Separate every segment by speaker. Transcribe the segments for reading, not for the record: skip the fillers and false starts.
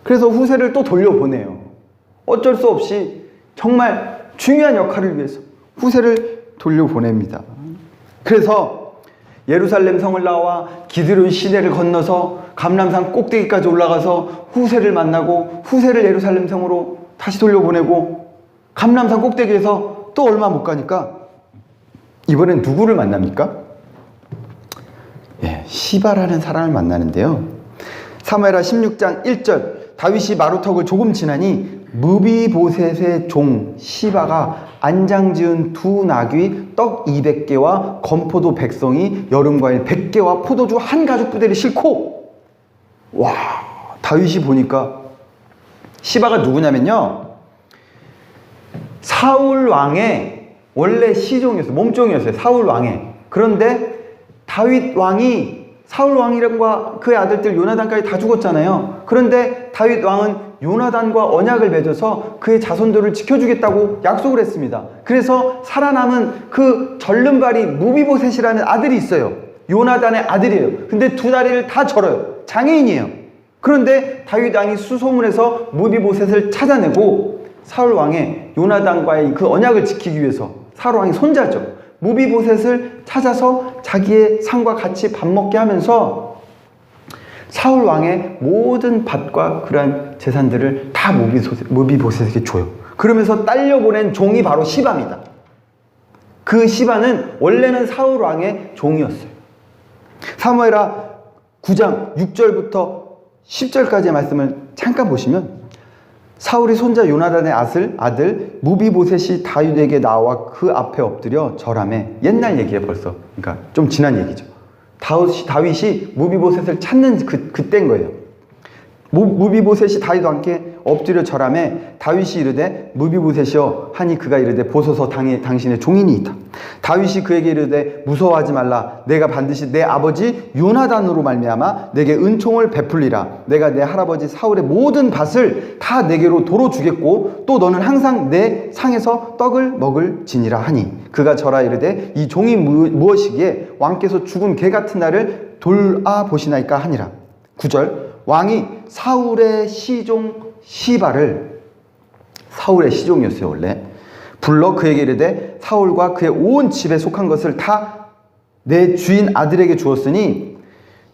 Speaker 1: 그래서 후세를 또 돌려보내요. 어쩔 수 없이 정말 중요한 역할을 위해서 후세를 돌려보냅니다. 그래서 예루살렘 성을 나와 기드론 시내를 건너서 감람산 꼭대기까지 올라가서 후세를 만나고 후세를 예루살렘 성으로 다시 돌려보내고 감람산 꼭대기에서 또 얼마 못 가니까 이번엔 누구를 만납니까? 시바라는 사람을 만나는데요. 사무엘하 16장 1절 다윗이 마루턱을 조금 지나니 무비보셋의 종 시바가 안장지은 두 나귀 떡 200개와 건포도 100송이 여름과일 100개와 포도주 한 가죽 부대를 싣고 와 다윗이 보니까 시바가 누구냐면요 사울 왕의 원래 시종이었어요. 몸종이었어요. 사울 왕의. 그런데 다윗 왕이 사울 왕이랑과 그의 아들들 요나단까지 다 죽었잖아요. 그런데 다윗 왕은 요나단과 언약을 맺어서 그의 자손들을 지켜주겠다고 약속을 했습니다. 그래서 살아남은 그 절름발이 무비보셋이라는 아들이 있어요. 요나단의 아들이에요. 근데 두 다리를 다 절어요. 장애인이에요. 그런데 다윗 왕이 수소문해서 무비보셋을 찾아내고 사울 왕의 요나단과의 그 언약을 지키기 위해서 사울 왕이 손자죠. 무비보셋을 찾아서 자기의 상과 같이 밥 먹게 하면서 사울 왕의 모든 밭과 그러한 재산들을 다 무비보셋에게 줘요. 그러면서 딸려보낸 종이 바로 시바입니다. 그 시바는 원래는 사울 왕의 종이었어요. 사무엘하 9장 6절부터 10절까지의 말씀을 잠깐 보시면 사울이 손자 요나단의 아들 무비보셋이 다윗에게 나와 그 앞에 엎드려 절하매. 옛날 얘기예요 벌써. 그러니까 좀 지난 얘기죠. 다윗이 무비보셋을 찾는 그때인 거예요. 무비보셋이 다윗과 함께 엎드려 절하매 다윗이 이르되 무비보셋이여 하니 그가 이르되 보소서 당신의 종이니이다. 다윗이 그에게 이르되 무서워하지 말라. 내가 반드시 내 아버지 요나단으로 말미암아 내게 은총을 베풀리라. 내가 내 할아버지 사울의 모든 밭을 다 내게로 도로 주겠고 또 너는 항상 내 상에서 떡을 먹을지니라 하니 그가 절하 이르되 이 종이 무엇이기에 왕께서 죽은 개 같은 나를 돌아보시나이까 하니라. 9절 왕이 사울의 시종 시바를 사울의 시종이었어요 원래 불러 그에게 이르되 사울과 그의 온 집에 속한 것을 다 내 주인 아들에게 주었으니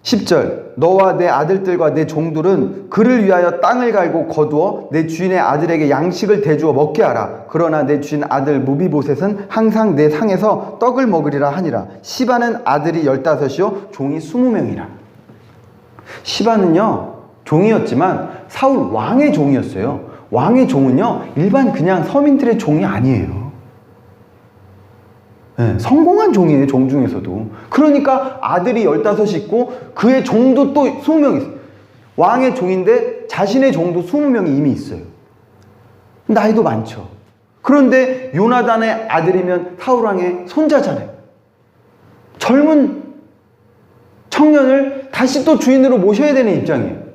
Speaker 1: 10절 너와 내 아들들과 내 종들은 그를 위하여 땅을 갈고 거두어 내 주인의 아들에게 양식을 대주어 먹게 하라. 그러나 내 주인 아들 무비보셋은 항상 내 상에서 떡을 먹으리라 하니라. 시바는 아들이 15이요 종이 20명이라. 시바는요 종이었지만 사울 왕의 종이었어요. 왕의 종은요 일반 그냥 서민들의 종이 아니에요. 성공한 종이에요. 종 중에서도. 그러니까 아들이 15이 있고 그의 종도 또 20명이 있어요. 왕의 종인데 자신의 종도 20명이 이미 있어요. 나이도 많죠. 그런데 요나단의 아들이면 사울 왕의 손자잖아요. 젊은 청년을 다시 또 주인으로 모셔야 되는 입장이에요.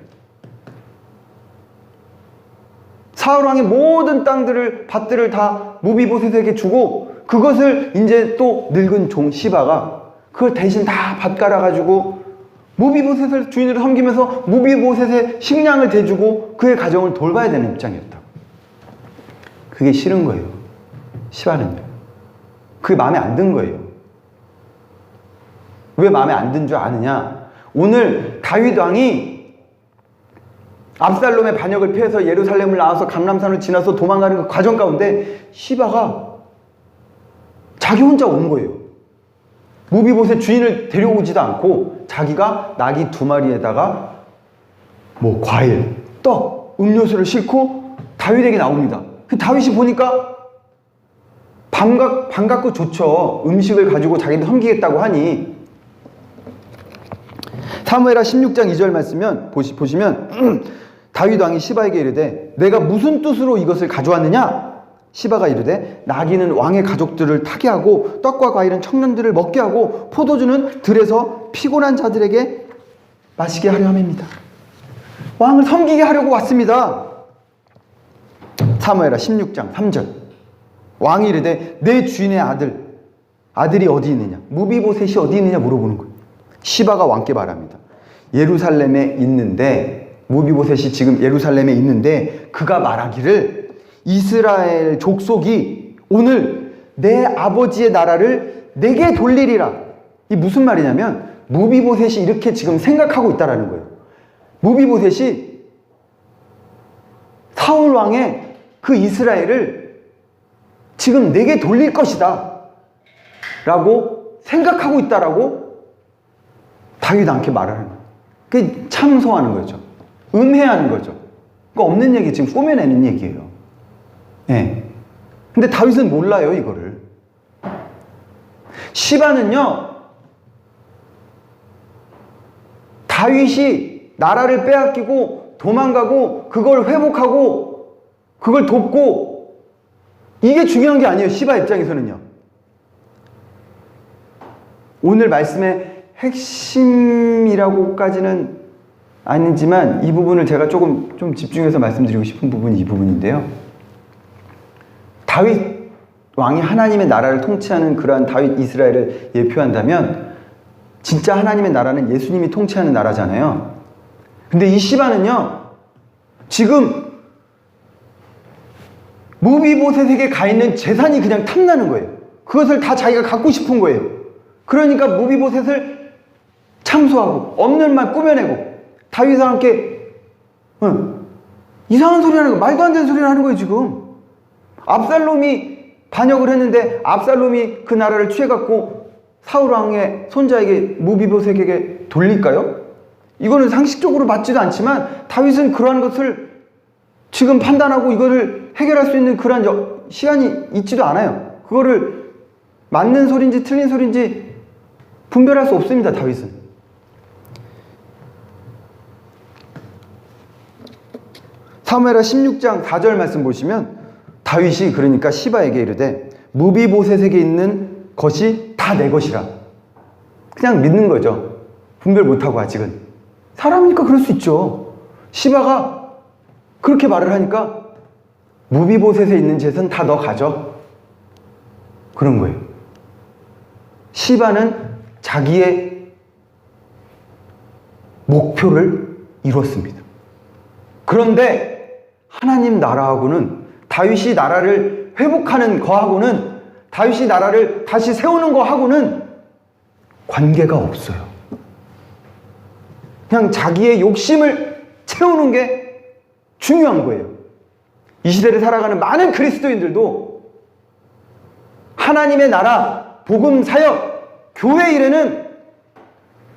Speaker 1: 사울 왕의 모든 땅들을 밭들을 다 무비보셋에게 주고 그것을 이제 또 늙은 종 시바가 그걸 대신 다 밭 갈아가지고 무비보셋을 주인으로 섬기면서 무비보셋의 식량을 대주고 그의 가정을 돌봐야 되는 입장이었다. 그게 싫은 거예요. 시바는요. 그게 마음에 안 든 거예요. 왜 마음에 안 든 줄 아느냐? 오늘 다윗 왕이 압살롬의 반역을 피해서 예루살렘을 나와서 감람산을 지나서 도망가는 그 과정 가운데 시바가 자기 혼자 온 거예요. 무비보셋 주인을 데려오지도 않고 자기가 나귀 2마리에다가 뭐 과일, 떡, 음료수를 싣고 다윗에게 나옵니다. 그 다윗이 보니까 반갑고 좋죠. 음식을 가지고 자기를 섬기겠다고 하니. 사무엘하 16장 2절 말씀면 보시면 다윗 왕이 시바에게 이르되 내가 무슨 뜻으로 이것을 가져왔느냐? 시바가 이르되 나귀는 왕의 가족들을 타게 하고 떡과 과일은 청년들을 먹게 하고 포도주는 들에서 피곤한 자들에게 마시게 하려 함입니다. 왕을 섬기게 하려고 왔습니다. 사무엘하 16장 3절 왕이 이르되 내 주인의 아들이 어디 있느냐? 무비보셋이 어디 있느냐 물어보는 거예요. 시바가 왕께 말합니다. 예루살렘에 있는데 무비보셋이 지금 예루살렘에 있는데 그가 말하기를 이스라엘 족속이 오늘 내 아버지의 나라를 내게 돌리리라. 이 무슨 말이냐면 무비보셋이 이렇게 지금 생각하고 있다라는 거예요. 무비보셋이 사울 왕의 그 이스라엘을 지금 내게 돌릴 것이다 라고 생각하고 있다라고 다윗 왕께 말을 하는 거예요. 그게 참소하는 거죠. 음해하는 거죠. 그러니까 없는 얘기 지금 꾸며내는 얘기예요. 네. 근데 다윗은 몰라요, 이거를. 시바는요, 다윗이 나라를 빼앗기고 도망가고 그걸 회복하고 그걸 돕고 이게 중요한 게 아니에요. 시바 입장에서는요. 오늘 말씀의 핵심이라고까지는 아니지만 이 부분을 제가 조금 좀 집중해서 말씀드리고 싶은 부분이 이 부분인데요. 다윗 왕이 하나님의 나라를 통치하는 그러한 다윗 이스라엘을 예표한다면 진짜 하나님의 나라는 예수님이 통치하는 나라잖아요. 근데 이 시바는요, 지금 무비보셋에게 가 있는 재산이 그냥 탐나는 거예요. 그것을 다 자기가 갖고 싶은 거예요. 그러니까 무비보셋을 참소하고 없는 말 꾸며내고 다윗과 함께 이상한 소리 하는 거, 말도 안 되는 소리를 하는 거예요. 지금 압살롬이 반역을 했는데 압살롬이 그 나라를 취해갖고 사울왕의 손자에게 무비보셋에게 돌릴까요? 이거는 상식적으로 맞지도 않지만 다윗은 그러한 것을 지금 판단하고 이거를 해결할 수 있는 그러한 시간이 있지도 않아요. 그거를 맞는 소리인지 틀린 소리인지 분별할 수 없습니다. 다윗은. 사무엘하 16장 4절 말씀 보시면 다윗이 그러니까 시바에게 이르되 무비보셋에게 있는 것이 다 내 것이라. 그냥 믿는 거죠. 분별 못하고 아직은. 사람이니까 그럴 수 있죠. 시바가 그렇게 말을 하니까 무비보셋에 있는 재산 다 너 가져. 그런 거예요. 시바는 자기의 목표를 이뤘습니다. 그런데 하나님 나라하고는 다윗이 나라를 회복하는 거하고는 다윗이 나라를 다시 세우는 거하고는 관계가 없어요. 그냥 자기의 욕심을 채우는 게 중요한 거예요. 이 시대를 살아가는 많은 그리스도인들도 하나님의 나라, 복음 사역, 교회 일에는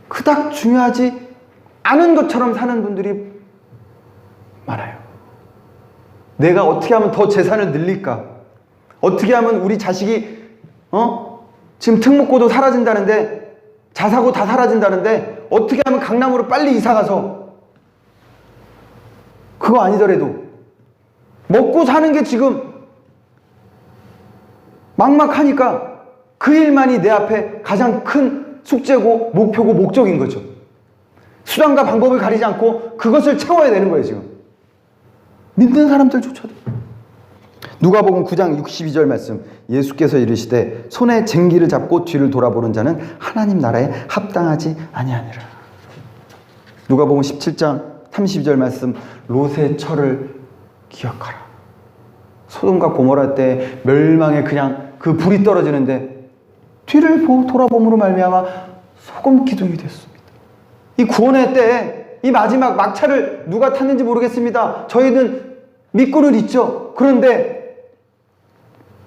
Speaker 1: 그닥 중요하지 않은 것처럼 사는 분들이 많아요. 내가 어떻게 하면 더 재산을 늘릴까? 어떻게 하면 우리 자식이 지금 특목고도 사라진다는데 자사고 다 사라진다는데 어떻게 하면 강남으로 빨리 이사가서 그거 아니더라도 먹고 사는 게 지금 막막하니까 그 일만이 내 앞에 가장 큰 숙제고 목표고 목적인 거죠. 수단과 방법을 가리지 않고 그것을 채워야 되는 거예요. 지금 믿는 사람들조차도. 누가복음 9장 62절 말씀, 예수께서 이르시되 손에 쟁기를 잡고 뒤를 돌아보는 자는 하나님 나라에 합당하지 아니하니라. 누가복음 17장 32절 말씀, 롯의 철을 기억하라. 소돔과 고모라 때 멸망에 그냥 그 불이 떨어지는데 뒤를 돌아봄으로 말미암아 소금 기둥이 됐습니다. 이 구원의 때에 이 마지막 막차를 누가 탔는지 모르겠습니다. 저희는 믿고는 있죠. 그런데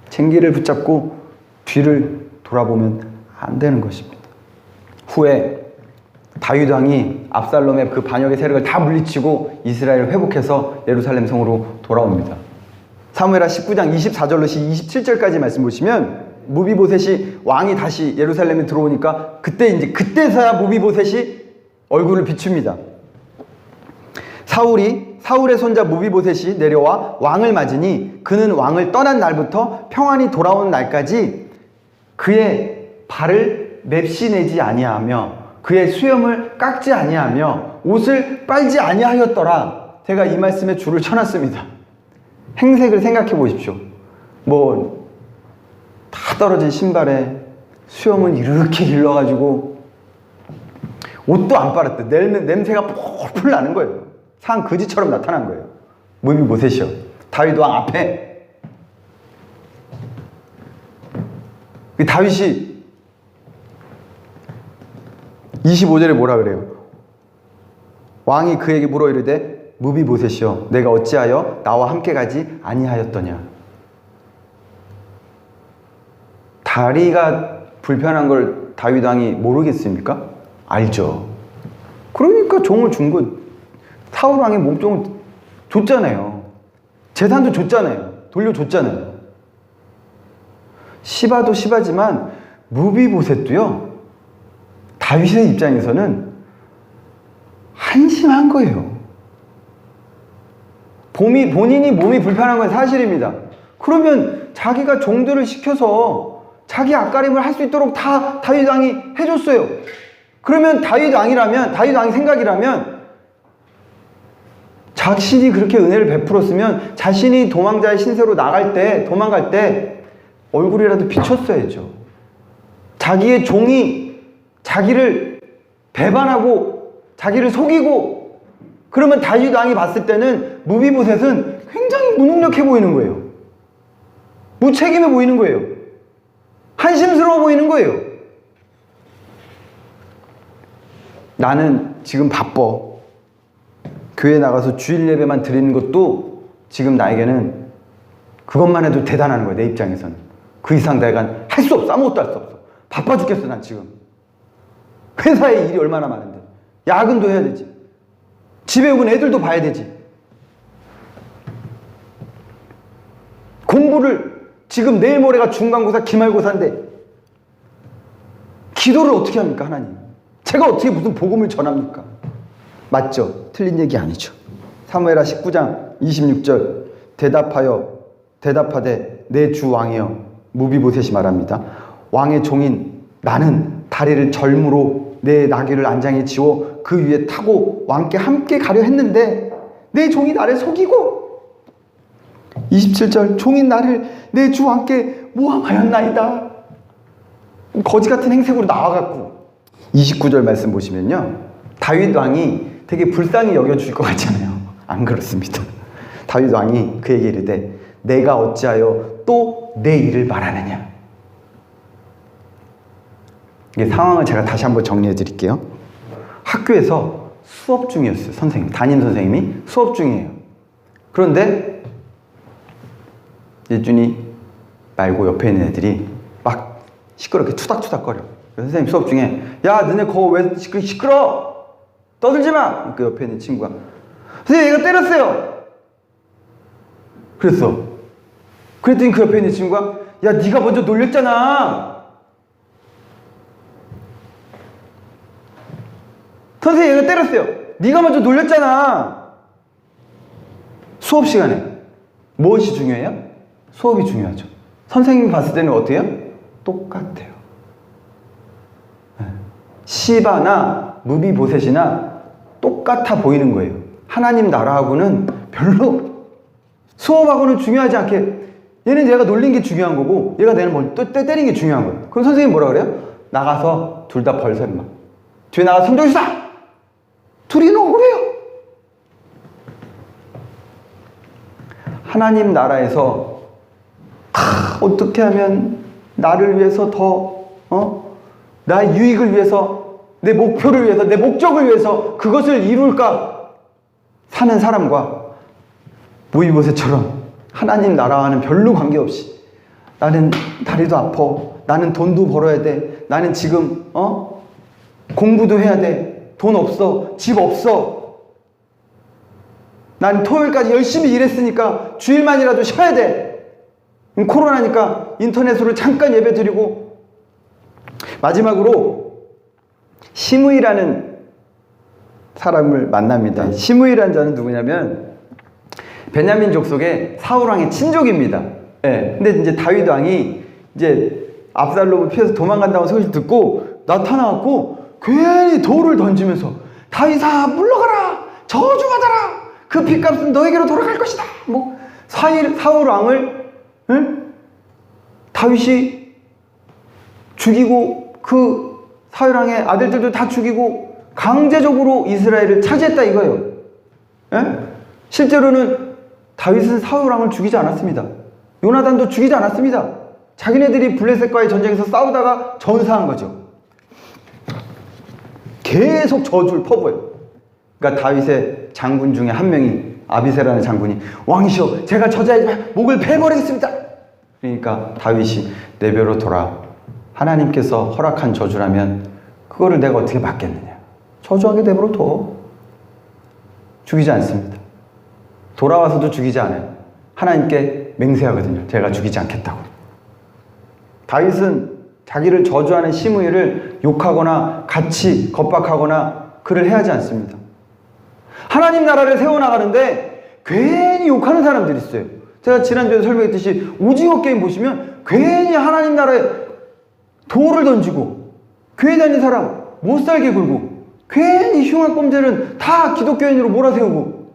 Speaker 1: 쟁기를 붙잡고 뒤를 돌아보면 안 되는 것입니다. 후에 다윗 왕이 압살롬의 그 반역의 세력을 다 물리치고 이스라엘을 회복해서 예루살렘 성으로 돌아옵니다. 사무엘하 19장 24절로 27절까지 말씀 보시면 무비보셋이 왕이 다시 예루살렘에 들어오니까 그때서야 무비보셋이 얼굴을 비춥니다. 사울의 손자 무비보셋이 내려와 왕을 맞으니 그는 왕을 떠난 날부터 평안히 돌아온 날까지 그의 발을 맵시내지 아니하며 그의 수염을 깎지 아니하며 옷을 빨지 아니하였더라. 제가 이 말씀에 줄을 쳐놨습니다. 행색을 생각해 보십시오. 다 떨어진 신발에 수염은 이렇게 길러가지고 옷도 안 빨았대. 냄새가 폴폴 나는 거예요. 산 거지처럼 나타난 거예요. 무비보셋이요. 다윗 왕 앞에. 다윗이 25절에 뭐라 그래요? 왕이 그에게 물어 이르되 무비보셋이여 내가 어찌하여 나와 함께 가지 아니하였더냐. 다리가 불편한 걸 다윗 왕이 모르겠습니까? 알죠. 그러니까 종을 준 거, 사울 왕의 몸종을 줬잖아요. 재산도 줬잖아요. 돌려줬잖아요. 시바도 시바지만 무비보셋도요, 다윗의 입장에서는 한심한 거예요. 본인이 몸이 불편한 건 사실입니다. 그러면 자기가 종들을 시켜서 자기 앞가림을 할 수 있도록 다 다윗 왕이 해줬어요. 그러면 다윗 왕이 생각이라면 자신이 그렇게 은혜를 베풀었으면 자신이 도망자의 신세로 도망갈 때 얼굴이라도 비췄어야죠. 자기의 종이 자기를 배반하고 자기를 속이고, 그러면 다윗 왕이 봤을 때는 무비보셋은 굉장히 무능력해 보이는 거예요. 무책임해 보이는 거예요. 한심스러워 보이는 거예요. 나는 지금 바빠. 교회 나가서 주일 예배만 드리는 것도 지금 나에게는 그것만 해도 대단한 거야, 내 입장에서는. 그 이상 내가 할 수 없어. 아무것도 할 수 없어. 바빠 죽겠어, 난 지금. 회사에 일이 얼마나 많은데. 야근도 해야 되지. 집에 오면 애들도 봐야 되지. 공부를 지금 내일 모레가 중간고사, 기말고사인데 기도를 어떻게 합니까, 하나님? 제가 어떻게 무슨 복음을 전합니까? 맞죠? 틀린 얘기 아니죠. 사무엘하 19장 26절 대답하되 내 주 왕이여, 무비보셋이 말합니다. 왕의 종인 나는 다리를 절무로 내 나귀를 안장에 지워 그 위에 타고 왕께 함께 가려 했는데 내 종이 나를 속이고, 27절 종인 나를 내 주 왕께 모함하였나이다. 거지 같은 행색으로 나와갖고. 29절 말씀 보시면요, 다윗 왕이 되게 불쌍히 여겨줄 것 같잖아요. 안 그렇습니다. 다윗 왕이 그에게 이르되 내가 어찌하여 또 내 일을 말하느냐. 이 상황을 제가 다시 한번 정리해 드릴게요. 학교에서 수업 중이었어요. 담임 선생님이 수업 중이에요. 그런데 예준이 말고 옆에 있는 애들이 막 시끄럽게 투닥투닥거려. 선생님 수업 중에 야 너네 그거 왜 시끄러? 떠들지 마! 그 옆에 있는 친구가 선생님 얘가 때렸어요. 그랬더니 그 옆에 있는 친구가 야 네가 먼저 놀렸잖아. 선생님 얘가 때렸어요. 네가 먼저 놀렸잖아. 수업 시간에 무엇이 중요해요? 수업이 중요하죠. 선생님이 봤을 때는 어때요? 똑같아요. 시바나 무비보셋이나 똑같아 보이는 거예요. 하나님 나라하고는 별로 수업하고는 중요하지 않게, 얘는 얘가 놀린 게 중요한 거고 얘가 내는 뭘 또 때리는 게 중요한 거예요. 그럼 선생님이 뭐라 그래요? 나가서 둘 다 벌써 임마. 뒤에 나가서 성적이 쏴! 둘이 억울해요. 하나님 나라에서 어떻게 하면 나를 위해서 나의 유익을 위해서, 내 목표를 위해서, 내 목적을 위해서 그것을 이룰까 사는 사람과 무비보셋처럼 하나님 나라와는 별로 관계없이 나는 다리도 아파, 나는 돈도 벌어야 돼, 나는 지금 공부도 해야 돼, 돈 없어, 집 없어, 난 토요일까지 열심히 일했으니까 주일만이라도 쉬어야 돼, 코로나니까 인터넷으로 잠깐 예배 드리고. 마지막으로 시므이라는 사람을 만납니다. 시므이라는 자는 누구냐면 베냐민 족속의 사울왕의 친족입니다. 예. 근데 이제 다윗 왕이 이제 압살롬을 피해서 도망간다고 소식 듣고 나타나갖고 괜히 돌을 던지면서 다윗아 물러가라, 저주받아라, 그 핏값은 너에게로 돌아갈 것이다. 사울 왕을 다윗이 죽이고 그 사울 왕의 아들들도 다 죽이고 강제적으로 이스라엘을 차지했다 이거예요. 예? 실제로는 다윗은 사울 왕을 죽이지 않았습니다. 요나단도 죽이지 않았습니다. 자기네들이 블레셋과의 전쟁에서 싸우다가 전사한 거죠. 계속 저주를 퍼부어요. 그러니까 다윗의 장군 중에 한 명이 아비새라는 장군이 왕이시여 제가 저자의 목을 베버리겠습니다. 그러니까 다윗이 내배로 돌아 하나님께서 허락한 저주라면 그거를 내가 어떻게 막겠느냐. 저주하게 내버려 둬. 죽이지 않습니다. 돌아와서도 죽이지 않아요. 하나님께 맹세하거든요. 제가 죽이지 않겠다고. 다윗은 자기를 저주하는 시므이를 욕하거나 같이 겁박하거나 그를 해하지 않습니다. 하나님 나라를 세워나가는데 괜히 욕하는 사람들이 있어요. 제가 지난주에 설명했듯이 오징어 게임 보시면 괜히 하나님 나라에 돌을 던지고 교회 다니는 사람 못살게 굴고 괜히 흉악 범죄는 다 기독교인으로 몰아세우고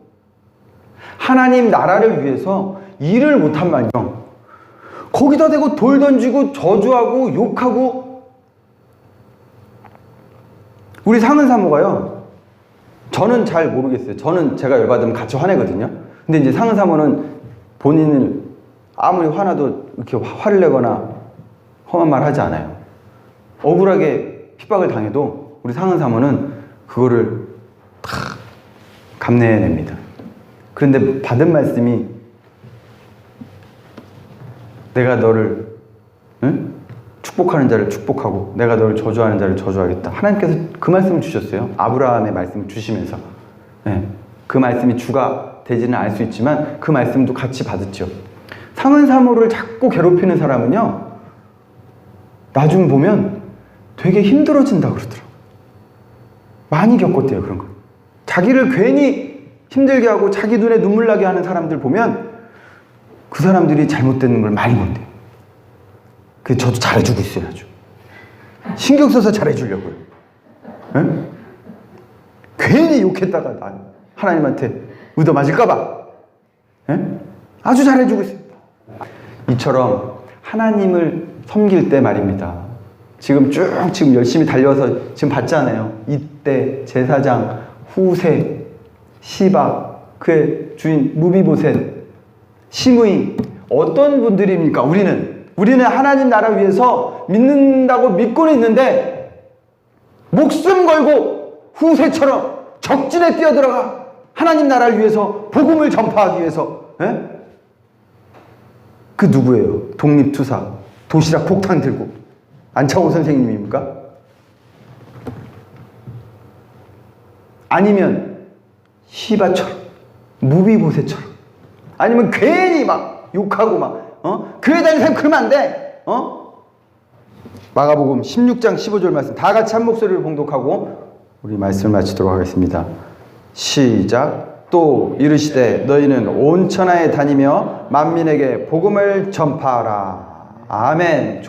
Speaker 1: 하나님 나라를 위해서 일을 못한 말이죠. 거기다 대고 돌 던지고 저주하고 욕하고. 우리 상은 사모가요, 저는 잘 모르겠어요. 저는 제가 열받으면 같이 화내거든요. 근데 이제 상은 사모는 본인을 아무리 화나도 이렇게 화를 내거나 험한 말 하지 않아요. 억울하게 핍박을 당해도 우리 상은 사모는 그거를 다 감내해냅니다. 그런데 받은 말씀이 내가 너를 축복하는 자를 축복하고 내가 너를 저주하는 자를 저주하겠다. 하나님께서 그 말씀을 주셨어요. 아브라함의 말씀을 주시면서. 그 말씀이 주가 되지는 알 수 있지만 그 말씀도 같이 받았죠. 상은 사모를 자꾸 괴롭히는 사람은요, 나중 보면 되게 힘들어진다 그러더라고요. 많이 겪었대요, 그런 거. 자기를 괜히 힘들게 하고 자기 눈에 눈물 나게 하는 사람들 보면 그 사람들이 잘못된 걸 많이 본대요. 그 저도 잘해주고 있어요, 아주. 신경 써서 잘해주려고요. 에? 괜히 욕했다가 나 하나님한테 얻어맞을까봐 아주 잘해주고 있습니다. 이처럼 하나님을 섬길 때 말입니다. 지금 열심히 달려서 지금 봤잖아요. 이때 제사장 후세, 시바, 그의 주인 무비보셋, 시므이, 어떤 분들입니까? 우리는 하나님 나라 위해서 믿는다고 믿고는 있는데 목숨 걸고 후세처럼 적진에 뛰어들어가 하나님 나라를 위해서 복음을 전파하기 위해서. 그 누구예요? 독립투사 도시락 폭탄 들고 안창호 선생님입니까? 아니면 시바처럼, 무비보셋처럼, 아니면 괜히 막 욕하고 막 교회 다니는 사람 그러면 안 돼. 마가복음 16장 15절 말씀 다 같이 한 목소리로 봉독하고 우리 말씀을 마치도록 하겠습니다. 시작. 또 이르시되 너희는 온 천하에 다니며 만민에게 복음을 전파하라. 아멘.